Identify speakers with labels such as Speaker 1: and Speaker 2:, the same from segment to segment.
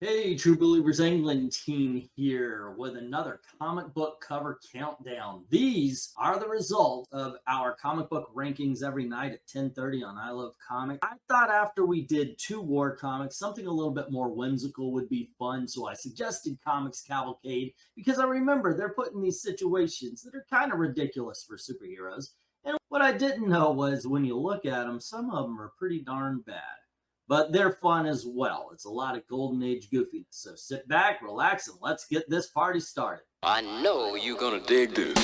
Speaker 1: Hey, True Believers England team here with another comic book cover countdown. These are the result of our comic book rankings every night at 10:30 on I Love Comics. I thought after we did two war comics, something a little bit more whimsical would be fun, so I suggested Comics Cavalcade because I remember they're put in these situations that are kind of ridiculous for superheroes. And what I didn't know was when you look at them, some of them are pretty darn bad, but they're fun as well. It's a lot of golden age goofiness. So sit back, relax, and let's get this party started.
Speaker 2: I know you're gonna dig this.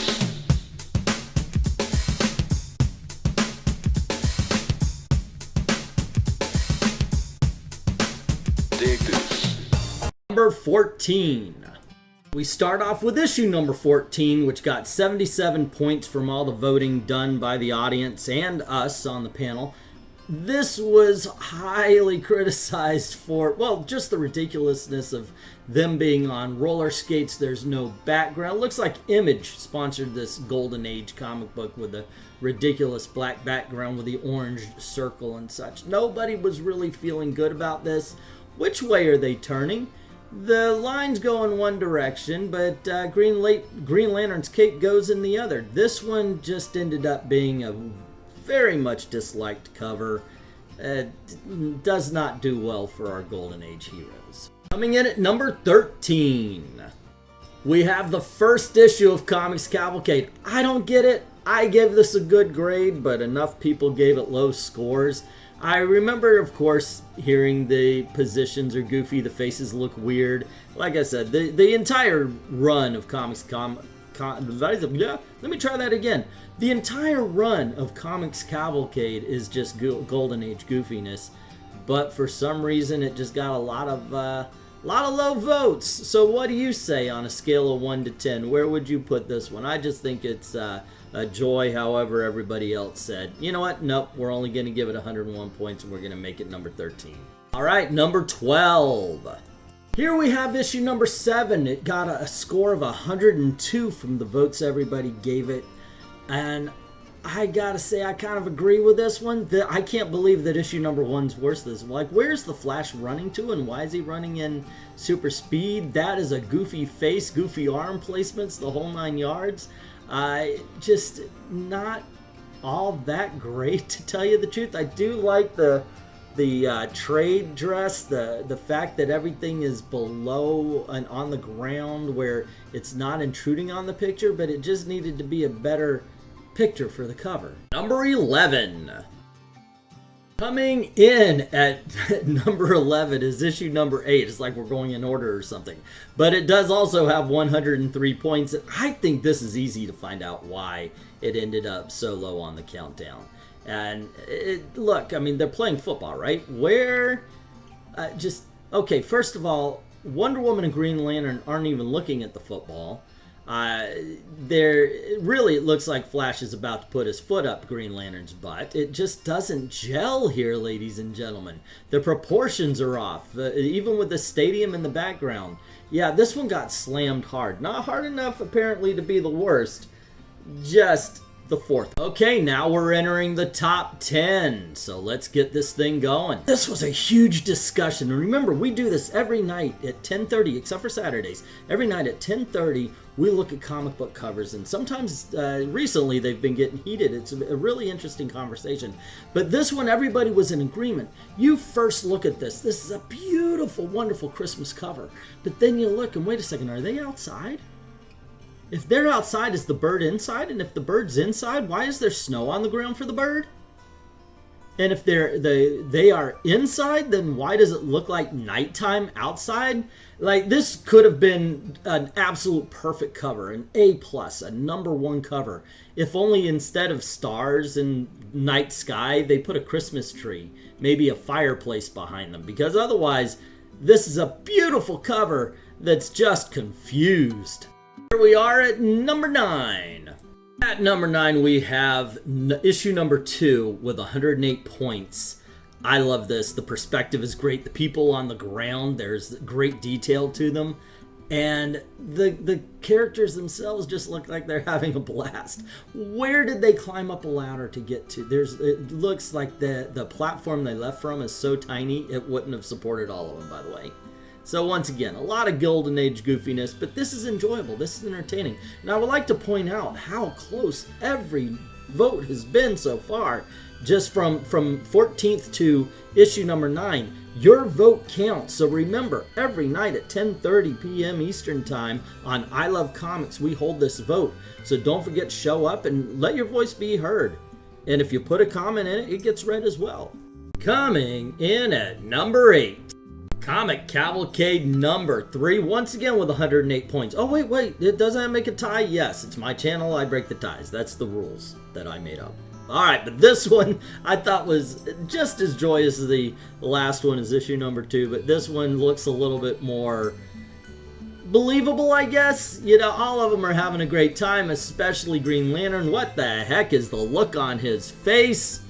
Speaker 2: Dig this.
Speaker 1: Number 14. We start off with issue number 14, which got 77 points from all the voting done by the audience and us on the panel. This was highly criticized for, well, just the ridiculousness of them being on roller skates. There's no background. Looks like Image sponsored this Golden Age comic book with a ridiculous black background with the orange circle and such. Nobody was really feeling good about this. Which way are they turning? The lines go in one direction, but Green Lantern's cape goes in the other. This one just ended up being a very much disliked cover. Does not do well for our Golden Age heroes. Coming in at number 13, we have the first issue of Comics Cavalcade. I don't get it. I gave this a good grade, but enough people gave it low scores. I remember, of course, hearing the positions are goofy, the faces look weird. Like I said, the entire run of let me try that again. The entire run of Comics Cavalcade is just Golden Age goofiness, but for some reason it just got a lot of low votes. So what do you say on a scale of 1 to 10? Where would you put this one? I just think it's a joy. However, everybody else said, you know what? Nope, we're only going to give it 101 points, and we're going to make it number 13. All right, number 12. Here we have issue number 7. It got a score of 102 from the votes everybody gave it. And I gotta say, I kind of agree with this one. I can't believe that issue number 1's worse than this. Like, where's the Flash running to, and why is he running in super speed? That is a goofy face, goofy arm placements, the whole 9 yards. Just not all that great, to tell you the truth. I do like the trade dress, the fact that everything is below and on the ground where it's not intruding on the picture, but it just needed to be a better picture for the cover. Number 11. Coming in at number 11 is issue number 8. It's like we're going in order or something. But it does also have 103 points. I think this is easy to find out why it ended up so low on the countdown. And look, I mean, they're playing football, right? Okay, first of all, Wonder Woman and Green Lantern aren't even looking at the football. It looks like Flash is about to put his foot up Green Lantern's butt. It just doesn't gel here, ladies and gentlemen. The proportions are off, even with the stadium in the background. Yeah, this one got slammed hard. Not hard enough, apparently, to be the worst. Just the 4th. Okay, now we're entering the top 10. So let's get this thing going. This was a huge discussion. And remember, we do this every night at 10:30, except for Saturdays. Every night at 10:30, we look at comic book covers. And sometimes, recently, they've been getting heated. It's a really interesting conversation. But this one, everybody was in agreement. You first look at this. This is a beautiful, wonderful Christmas cover. But then you look and wait a second, are they outside? If they're outside, is the bird inside? And if the bird's inside, why is there snow on the ground for the bird? And if they are inside, then why does it look like nighttime outside? Like, this could have been an absolute perfect cover, an A+, a number 1 cover. If only instead of stars and night sky, they put a Christmas tree, maybe a fireplace behind them. Because otherwise, this is a beautiful cover that's just confused. Here we are at number 9. At number 9, we have issue number 2 with 108 points. I love this. The perspective is great. The people on the ground, there's great detail to them. And the characters themselves just look like they're having a blast. Where did they climb up a ladder to get to? It looks like the platform they left from is so tiny, it wouldn't have supported all of them, by the way. So once again, a lot of Golden Age goofiness, but this is enjoyable, this is entertaining. And I would like to point out how close every vote has been so far. Just from 14th to issue number 9. Your vote counts. So remember, every night at 10:30 p.m. Eastern Time on I Love Comics, we hold this vote. So don't forget to show up and let your voice be heard. And if you put a comment in it, it gets read as well. Coming in at number 8. Comic Cavalcade number 3, once again with 108 points. Oh, wait, doesn't that make a tie? Yes, it's my channel, I break the ties. That's the rules that I made up. Alright, but this one I thought was just as joyous as the last one, is issue number 2, but this one looks a little bit more believable, I guess. You know, all of them are having a great time, especially Green Lantern. What the heck is the look on his face?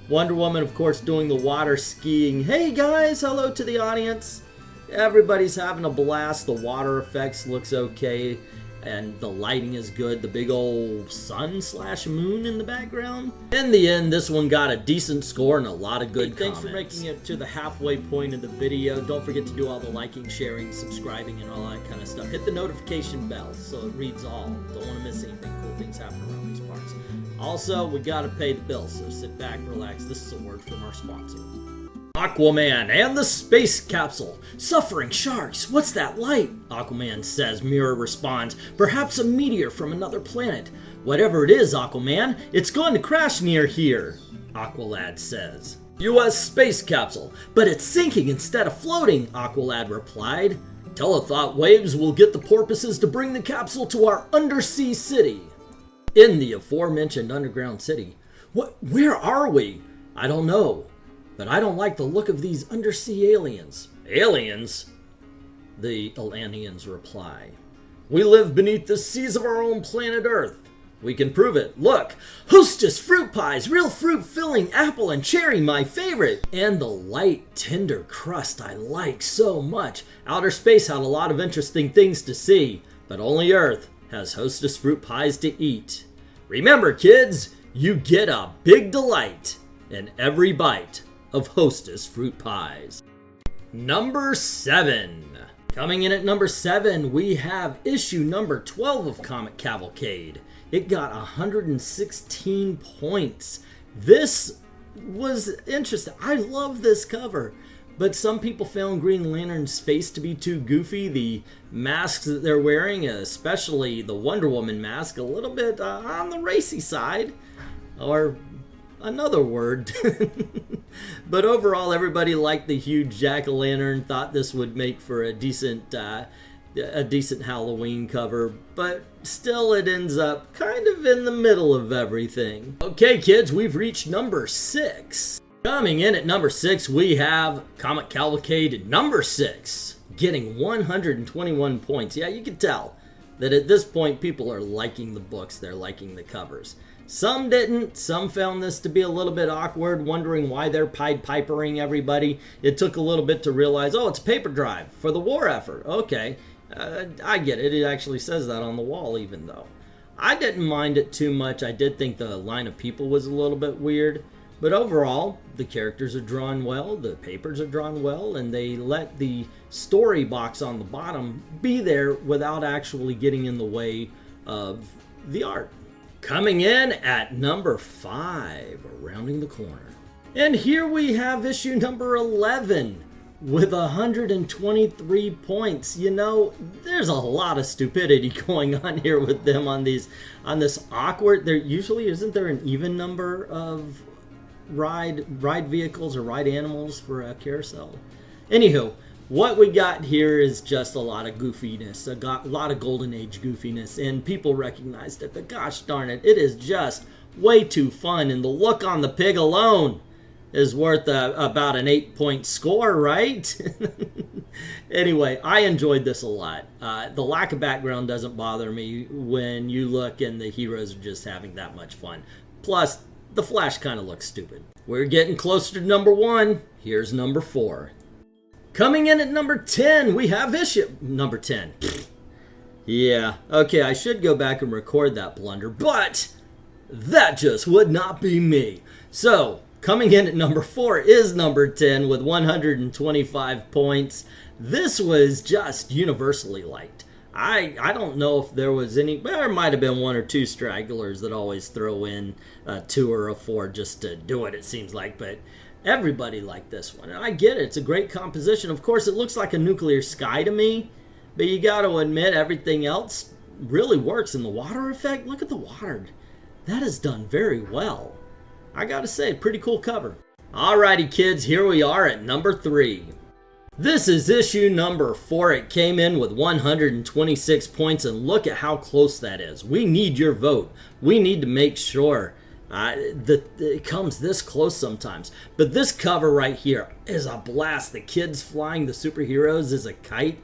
Speaker 1: Wonder Woman, of course, doing the water skiing. Hey guys, hello to the audience. Everybody's having a blast. The water effects looks okay, and the lighting is good. The big old sun/moon in the background. In the end, this one got a decent score and a lot of good comments. Thanks for making it to the halfway point of the video. Don't forget to do all the liking, sharing, subscribing, and all that kind of stuff. Hit the notification bell so it reads all. Don't want to miss anything. Cool things happen around these parts. Also, we gotta pay the bills, so sit back, relax. This is a word from our sponsor. Aquaman and the space capsule. Suffering sharks, what's that light? Aquaman says. Mira responds, perhaps a meteor from another planet. Whatever it is, Aquaman, it's going to crash near here, Aqualad says. U.S. space capsule, but it's sinking instead of floating, Aqualad replied. Telethought waves will get the porpoises to bring the capsule to our undersea city. In the aforementioned underground city. Where are we? I don't know. But I don't like the look of these undersea aliens. Aliens? The Atlanteans reply. We live beneath the seas of our own planet Earth. We can prove it. Look! Hostess fruit pies! Real fruit filling, apple and cherry, my favorite! And the light, tender crust I like so much. Outer space had a lot of interesting things to see, but only Earth has Hostess fruit pies to eat. Remember, kids, you get a big delight in every bite of Hostess fruit pies. Number 7. Coming in at number 7, we have issue number 12 of Comic Cavalcade. It got 116 points. This was interesting. I love this cover. But some people found Green Lantern's face to be too goofy. The masks that they're wearing, especially the Wonder Woman mask, a little bit on the racy side. Or another word. But overall, everybody liked the huge jack-o'-lantern, thought this would make for a decent Halloween cover, but still it ends up kind of in the middle of everything. Okay, kids, we've reached number 6. Coming in at number 6, we have Comic Cavalcade number 6, getting 121 points. Yeah, you can tell that at this point people are liking the books, they're liking the covers. Some didn't. Some found this to be a little bit awkward, wondering why they're Pied Pipering everybody. It took a little bit to realize, oh, it's a paper drive for the war effort. Okay, I get it. It actually says that on the wall even though. I didn't mind it too much. I did think the line of people was a little bit weird. But overall, the characters are drawn well, the papers are drawn well, and they let the story box on the bottom be there without actually getting in the way of the art. Coming in at number 5, rounding the corner. And here we have issue number 11 with 123 points. You know, there's a lot of stupidity going on here with them on this awkward. There usually isn't there an even number of ride vehicles or ride animals for a carousel. Anywho, what we got here is just a lot of goofiness, a lot of Golden Age goofiness, and people recognized it, but gosh darn it, it is just way too fun, and the look on the pig alone is worth about an 8-point score, right? Anyway, I enjoyed this a lot. The lack of background doesn't bother me when you look and the heroes are just having that much fun. Plus, the Flash kind of looks stupid. We're getting closer to number 1. Here's number 4. Coming in at number 10, we have issue number 10. Yeah, okay, I should go back and record that blunder, but that just would not be me. So, coming in at number 4 is number 10 with 125 points. This was just universally liked. I don't know if there was any, there might have been one or two stragglers that always throw in a 2 or a 4 just to do it seems like, but everybody liked this one. And I get it, it's a great composition. Of course, it looks like a nuclear sky to me, but you got to admit everything else really works. And the water effect, look at the water. That is done very well. I got to say, pretty cool cover. Alrighty kids, here we are at number 3. This is issue number 4. It came in with 126 points, and look at how close that is. We need your vote. We need to make sure that it comes this close sometimes. But this cover right here is a blast. The kids flying the superheroes is a kite.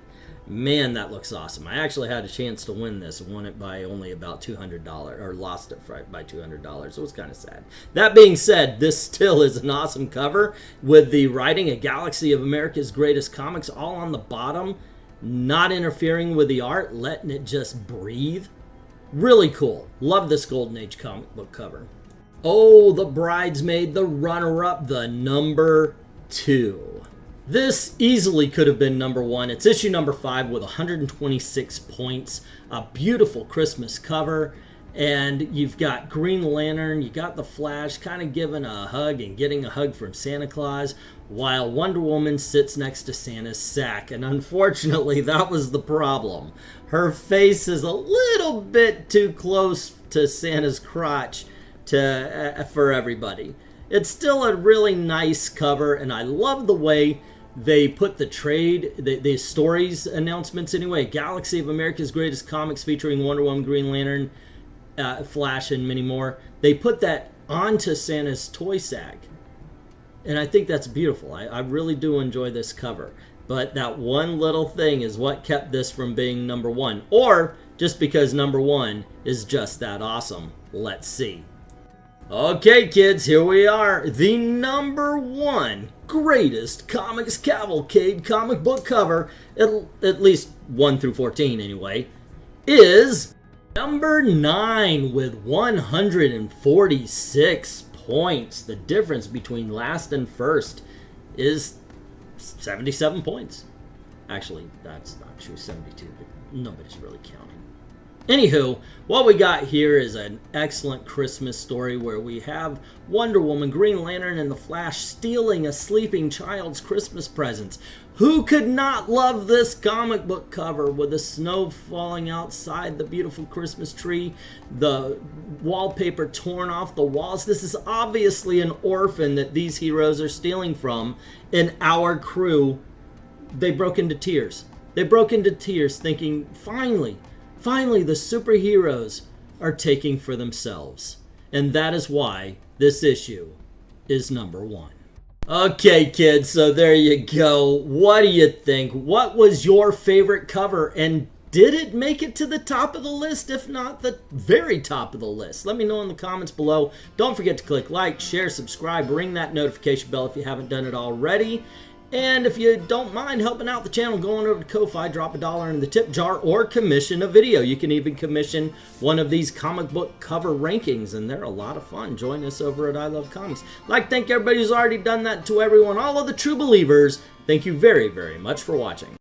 Speaker 1: Man, that looks awesome. I actually had a chance to win this. Won it by only about $200, or lost it by $200. So it was kind of sad. That being said, this still is an awesome cover with the writing, "A Galaxy of America's Greatest Comics," all on the bottom, not interfering with the art, letting it just breathe. Really cool. Love this Golden Age comic book cover. Oh, the bridesmaid, the runner-up, the number 2. This easily could have been number 1. It's issue number 5 with 126 points. A beautiful Christmas cover. And you've got Green Lantern, you got the Flash kind of giving a hug and getting a hug from Santa Claus, while Wonder Woman sits next to Santa's sack. And unfortunately, that was the problem. Her face is a little bit too close to Santa's crotch for everybody. It's still a really nice cover, and I love the way they put the trade, the stories announcements anyway. Galaxy of America's Greatest Comics featuring Wonder Woman, Green Lantern, Flash, and many more. They put that onto Santa's toy sack. And I think that's beautiful. I really do enjoy this cover. But that one little thing is what kept this from being number 1. Or just because number 1 is just that awesome. Let's see. Okay, kids, here we are. The number 1 greatest comics cavalcade comic book cover, at least 1 through 14 anyway, is number 9 with 146 points. The difference between last and first is 77 points. Actually, that's not true, 72, but nobody's really counting. Anywho, what we got here is an excellent Christmas story where we have Wonder Woman, Green Lantern, and the Flash stealing a sleeping child's Christmas presents. Who could not love this comic book cover with the snow falling outside the beautiful Christmas tree, the wallpaper torn off the walls? This is obviously an orphan that these heroes are stealing from, and our crew, they broke into tears. They broke into tears thinking, finally, the superheroes are taking for themselves. And that is why this issue is number 1. Okay, kids, so there you go. What do you think? What was your favorite cover? And did it make it to the top of the list, if not the very top of the list? Let me know in the comments below. Don't forget to click like, share, subscribe, ring that notification bell if you haven't done it already. And if you don't mind helping out the channel, going over to Ko-Fi, drop $1 in the tip jar, or commission a video. You can even commission one of these comic book cover rankings, and they're a lot of fun. Join us over at I Love Comics. I'd like to thank everybody who's already done that. To everyone, all of the true believers, thank you very, very much for watching.